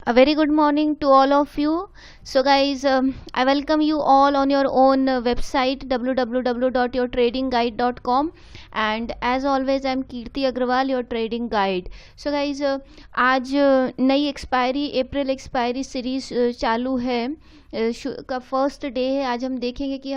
A very good morning to all of you. So guys, I welcome you all on your own website www.yourtradingguide.com, and as always I'm Kirti Agrawal, your trading guide. So guys, आज नई expiry अप्रैल expiry series चालू है, का first day है। आज हम देखेंगे कि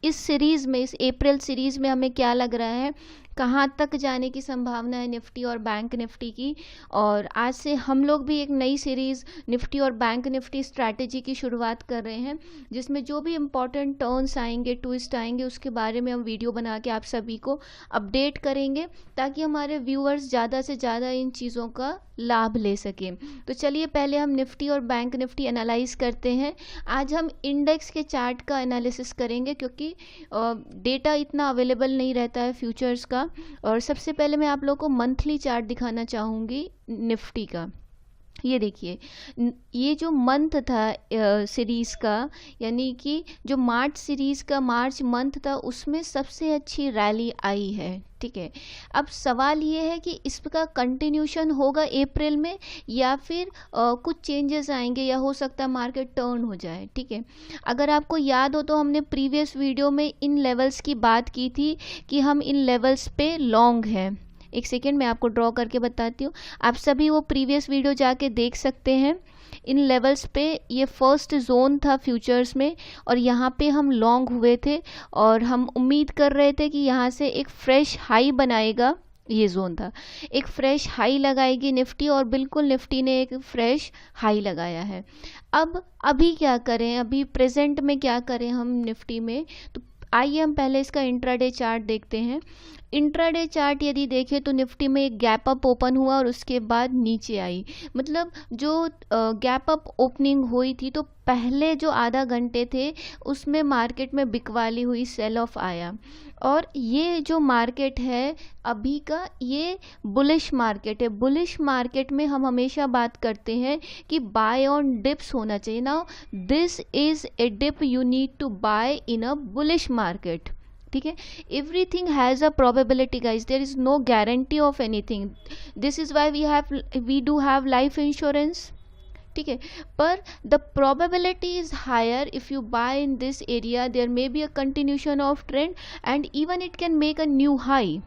इस सीरीज़ में, इस अप्रैल सीरीज़ में हमें क्या लग रहा है, कहाँ तक जाने की संभावना है निफ्टी और बैंक निफ्टी की। और आज से हम लोग भी एक नई सीरीज़ निफ्टी और बैंक निफ्टी स्ट्रैटेजी की शुरुआत कर रहे हैं, जिसमें जो भी इम्पॉर्टेंट टर्न्स आएंगे, ट्विस्ट आएंगे, उसके बारे में हम वीडियो बना के आप सभी को अपडेट करेंगे, ताकि हमारे व्यूअर्स ज़्यादा से ज़्यादा इन चीज़ों का लाभ ले सकें। तो चलिए पहले हम निफ्टी और बैंक निफ्टी एनालाइज करते हैं। आज हम इंडेक्स के चार्ट का एनालिसिस करेंगे, क्योंकि डेटा इतना अवेलेबल नहीं रहता है फ्यूचर्स का। और सबसे पहले मैं आप लोगों को मंथली चार्ट दिखाना चाहूँगी निफ्टी का। ये देखिए, ये जो मंथ था सीरीज़ का, यानी कि जो मार्च सीरीज़ का मार्च मंथ था, उसमें सबसे अच्छी रैली आई है। ठीक है, अब सवाल ये है कि इसका कंटिन्यूशन होगा अप्रैल में, या फिर कुछ चेंजेस आएंगे, या हो सकता है मार्केट टर्न हो जाए। ठीक है, अगर आपको याद हो तो हमने प्रीवियस वीडियो में इन लेवल्स की बात की थी कि हम इन लेवल्स पे लॉन्ग हैं। एक सेकेंड मैं आपको ड्रॉ करके बताती हूँ, आप सभी वो प्रीवियस वीडियो जाके देख सकते हैं। इन लेवल्स पे ये फर्स्ट जोन था फ्यूचर्स में, और यहाँ पे हम लॉन्ग हुए थे, और हम उम्मीद कर रहे थे कि यहाँ से एक फ्रेश हाई बनाएगा। ये जोन था, एक फ्रेश हाई लगाएगी निफ्टी, और बिल्कुल निफ्टी ने एक फ्रेश हाई लगाया है। अब अभी क्या करें, अभी प्रेजेंट में क्या करें हम निफ्टी में, तो आइए हम पहले इसका इंट्राडे चार्ट देखते हैं। इंट्राडे चार्ट यदि देखें तो निफ्टी में एक गैप अप ओपन हुआ और उसके बाद नीचे आई। मतलब जो गैप अप ओपनिंग हुई थी, तो पहले जो आधा घंटे थे उसमें मार्केट में बिकवाली हुई, सेल ऑफ आया। और ये जो मार्केट है अभी का, ये बुलिश मार्केट है। बुलिश मार्केट में हम हमेशा बात करते हैं कि बाय ऑन डिप्स होना चाहिए। Now this is a dip you need to buy in a bullish market. ठीक है, everything has a probability guys, there is no guarantee of anything. This is why we do have life insurance. ठीक है, पर the probability is higher if you buy in this area, there may be a continuation of trend and even it can make a new high.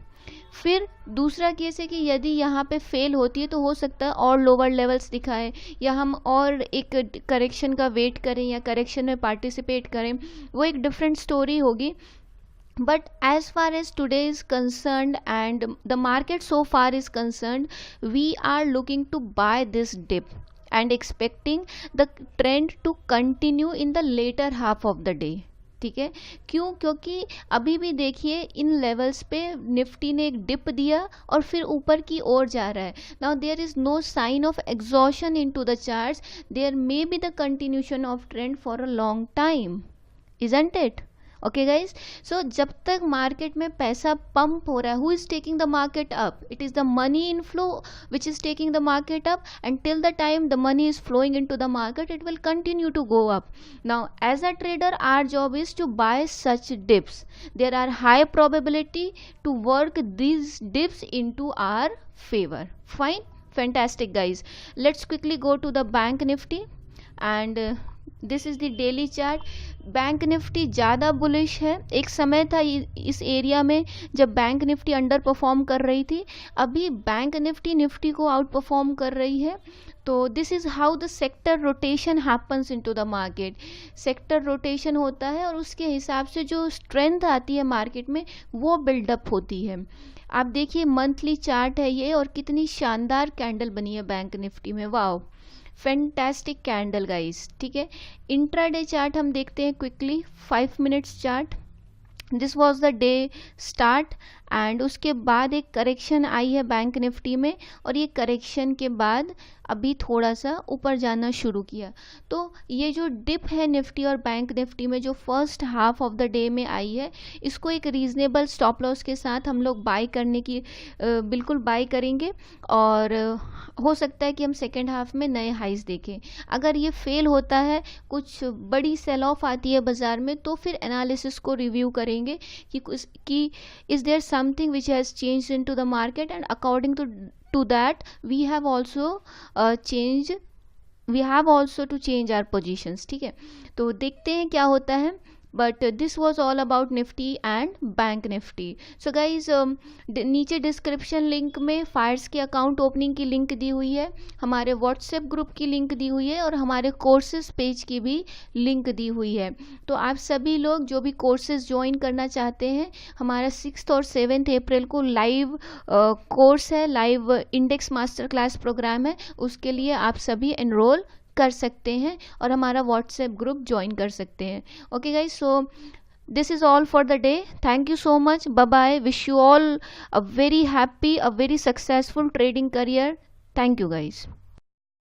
फिर दूसरा case है कि यदि यहाँ पे फेल होती है तो हो सकता है और लोअर लेवल्स दिखाए, या हम और एक करेक्शन का वेट करें, या करेक्शन में पार्टिसिपेट करें, वो एक डिफरेंट स्टोरी होगी। But as far as today is concerned and the market so far is concerned, we are looking to buy this dip and expecting the trend to continue in the later half of the day. ठीक है, क्यों? क्योंकि अभी भी देखिए इन levels पे Nifty ने एक डिप दिया और फिर ऊपर की ओर जा रहा है। Now there is no sign of exhaustion into the charts, there may be the continuation of trend for a long time, isn't it? Okay guys, so जब तक मार्केट में पैसा पंप हो रहा है, who is taking the market up? It is the money inflow which is taking the market up, and till the time the money is flowing into the market, it will continue to go up. Now as a trader our job is to buy such dips. There are high probability to work these dips into our favor. Fine, fantastic guys. Let's quickly go to the bank nifty, and this is the daily chart. Bank Nifty ज़्यादा bullish है। एक समय था इस area में जब bank Nifty under perform कर रही थी, अभी बैंक निफ्टी निफ्टी को आउट परफॉर्म कर रही है। तो this is how the sector rotation happens into the market. Sector rotation होता है और उसके हिसाब से जो स्ट्रेंथ आती है मार्केट में, वो बिल्डअप होती है। आप देखिए मंथली चार्ट है ये, और कितनी शानदार कैंडल बनी है बैंक निफ्टी में, वाओ, फैंटास्टिक कैंडल गाइस। ठीक है, इंट्राडे चार्ट हम देखते हैं quickly, 5 minutes chart. This was the day start, and उसके बाद एक करेक्शन आई है बैंक निफ्टी में, और ये करेक्शन के बाद अभी थोड़ा सा ऊपर जाना शुरू किया। तो ये जो डिप है निफ्टी और बैंक निफ्टी में, जो first half of the day में आई है, इसको एक रीजनेबल स्टॉप लॉस के साथ हम लोग बाय करने की बिल्कुल बाय करेंगे, और हो सकता है कि हम सेकेंड हाफ में नए हाइज देखें। अगर ये फेल होता है, कुछ बड़ी सेल ऑफ आती है बाजार में, तो फिर एनालिसिस को रिव्यू करेंगे कि is there something which has changed into the market, and according to that we have also changed we have also to change our positions, ठीक है। तो देखते हैं क्या होता है, but this was all about Nifty and Bank Nifty. So guys नीचे description link में फायर्स के अकाउंट ओपनिंग की लिंक दी हुई है, हमारे व्हाट्सएप ग्रुप की लिंक दी हुई है और हमारे कोर्सेज पेज की भी लिंक दी हुई है। तो आप सभी लोग जो भी कोर्सेज ज्वाइन करना चाहते हैं, हमारा 6 और 7 अप्रैल को लाइव कोर्स है, live index master class program है, उसके लिए आप सभी एनरोल कर सकते हैं और हमारा व्हाट्सएप ग्रुप ज्वाइन कर सकते हैं। Okay guys, so this is all for the day. Thank you so much, bye bye, wish you all a very happy, a very successful trading career. Thank you guys.